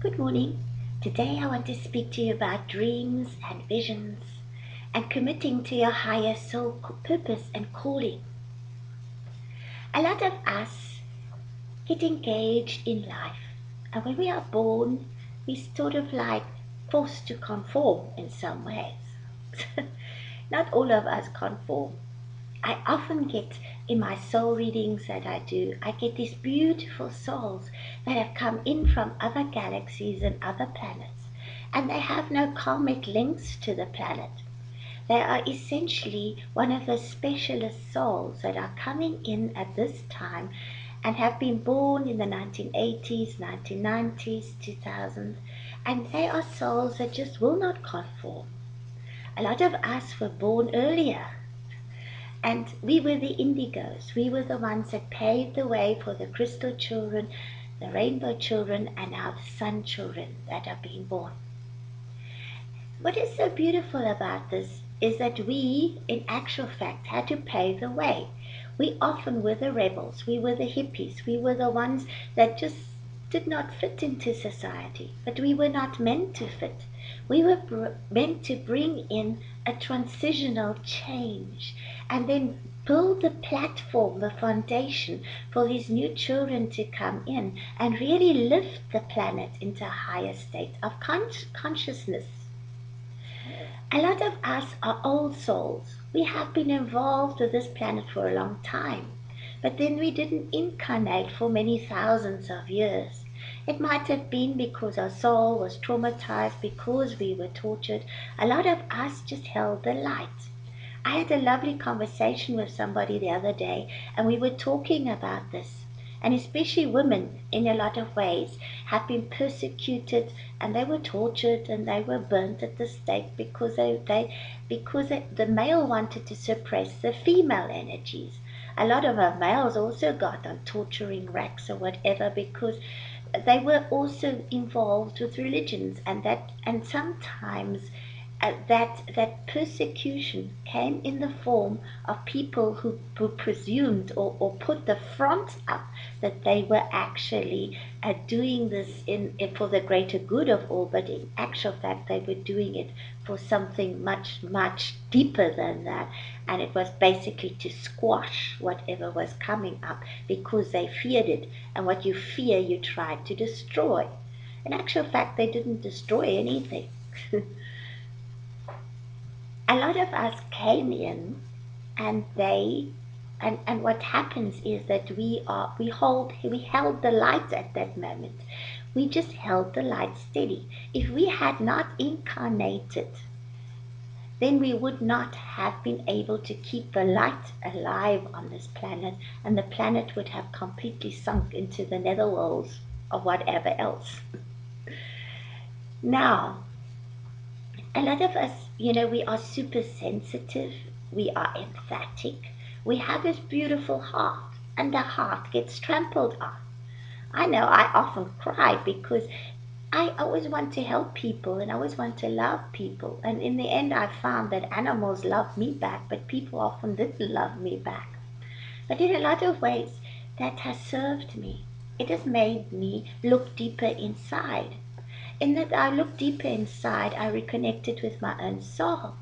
Good morning. Today I want to speak to you about dreams and visions and committing to your higher soul purpose and calling. A lot of us get engaged in life, and when we are born, we sort of like forced to conform in some ways. Not all of us conform. I often get in my soul readings that I do, I get these beautiful souls that have come in from other galaxies and other planets, and they have no karmic links to the planet. They are essentially one of the specialist souls that are coming in at this time and have been born in the 1980s, 1990s, 2000s, and they are souls that just will not conform. A lot of us were born earlier, and we were the indigos. We were the ones that paved the way for the crystal children, the rainbow children, and now the sun children that are being born. What is so beautiful about this is that we, in actual fact, had to pave the way. We often were the rebels. We were the hippies. We were the ones that just did not fit into society. But we were not meant to fit. We were meant to bring in a transitional change and then build the platform, the foundation for these new children to come in and really lift the planet into a higher state of consciousness. A lot of us are old souls. We have been involved with this planet for a long time, but then we didn't incarnate for many thousands of years. It might have been because our soul was traumatized, because we were tortured. A lot of us just held the light. I had a lovely conversation with somebody the other day, and we were talking about this. And especially women, in a lot of ways, have been persecuted, and they were tortured, and they were burnt at the stake because the male wanted to suppress the female energies. A lot of our males also got on torturing racks or whatever because they were also involved with religions, and sometimes that persecution came in the form of people who presumed or put the front up that they were actually doing this for the greater good of all, but in actual fact they were doing it for something much, much deeper than that. And it was basically to squash whatever was coming up because they feared it. And what you fear, you try to destroy. In actual fact, they didn't destroy anything. A lot of us came in, and what happens is that we held the light at that moment. We just held the light steady. If we had not incarnated, then we would not have been able to keep the light alive on this planet, and the planet would have completely sunk into the netherworlds or whatever else. Now, a lot of us, we are super sensitive, we are emphatic, we have this beautiful heart, and the heart gets trampled on. I know I often cry because I always want to help people and I always want to love people. And in the end, I found that animals love me back, but people often didn't love me back. But in a lot of ways, that has served me. It has made me look deeper inside. In that I looked deeper inside, I reconnected with my own soul.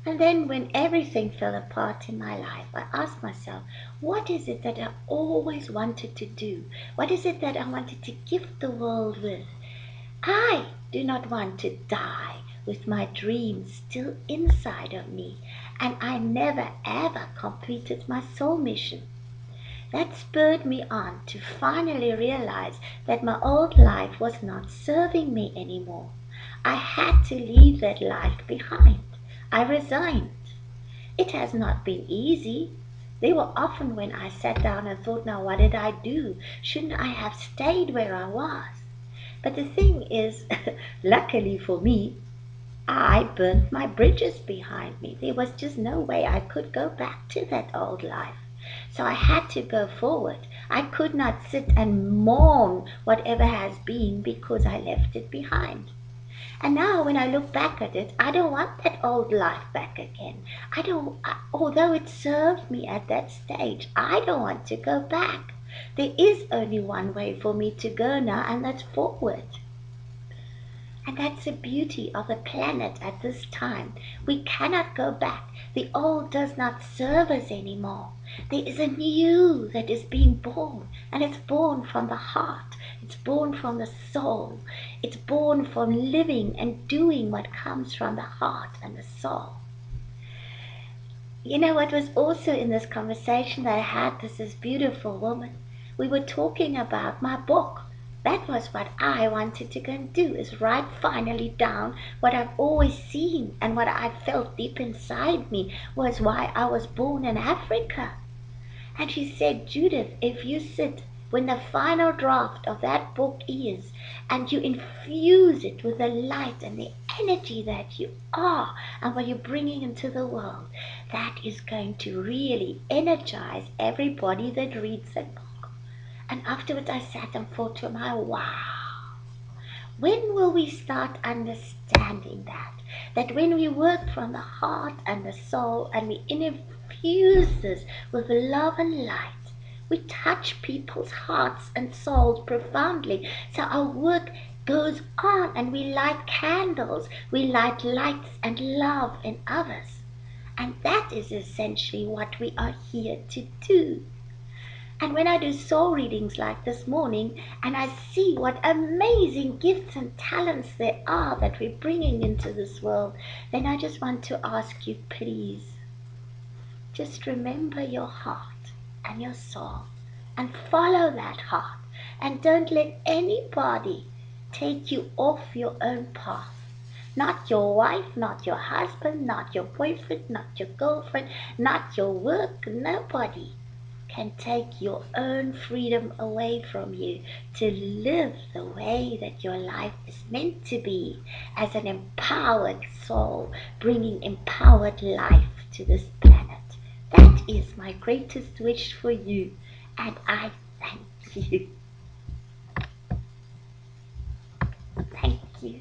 And then when everything fell apart in my life, I asked myself, what is it that I always wanted to do? What is it that I wanted to gift the world with? I do not want to die with my dreams still inside of me, and I never ever completed my soul mission. That spurred me on to finally realize that my old life was not serving me anymore. I had to leave that life behind. I resigned. It has not been easy. There were often when I sat down and thought, now what did I do? Shouldn't I have stayed where I was? But the thing is, luckily for me, I burnt my bridges behind me. There was just no way I could go back to that old life. So I had to go forward. I could not sit and mourn whatever has been because I left it behind. And now when I look back at it, I don't want that old life back again. Although it served me at that stage, I don't want to go back. There is only one way for me to go now, and that's forward. And that's the beauty of the planet at this time. We cannot go back. The old does not serve us anymore. There is a new that is being born, and it's born from the heart. It's born from the soul. It's born from living and doing what comes from the heart and the soul. You know what was also in this conversation that I had with this beautiful woman? We were talking about my book. That was what I wanted to go and do, is write finally down what I've always seen and what I felt deep inside me was why I was born in Africa. And she said, Judith, if you sit when the final draft of that book is, and you infuse it with the light and the energy that you are and what you're bringing into the world, that is going to really energize everybody that reads that book. And afterwards I sat and thought to my, wow, when will we start understanding that? That when we work from the heart and the soul and we infuse this with love and light, we touch people's hearts and souls profoundly. So our work goes on and we light candles, we light lights and love in others. And that is essentially what we are here to do. And when I do soul readings like this morning and I see what amazing gifts and talents there are that we're bringing into this world, then I just want to ask you, please, just remember your heart and your soul and follow that heart, and don't let anybody take you off your own path. Not your wife, not your husband, not your boyfriend, not your girlfriend, not your work. Nobody can take your own freedom away from you to live the way that your life is meant to be, as an empowered soul bringing empowered life to this planet. That is my greatest wish for you, and I thank you. Thank you.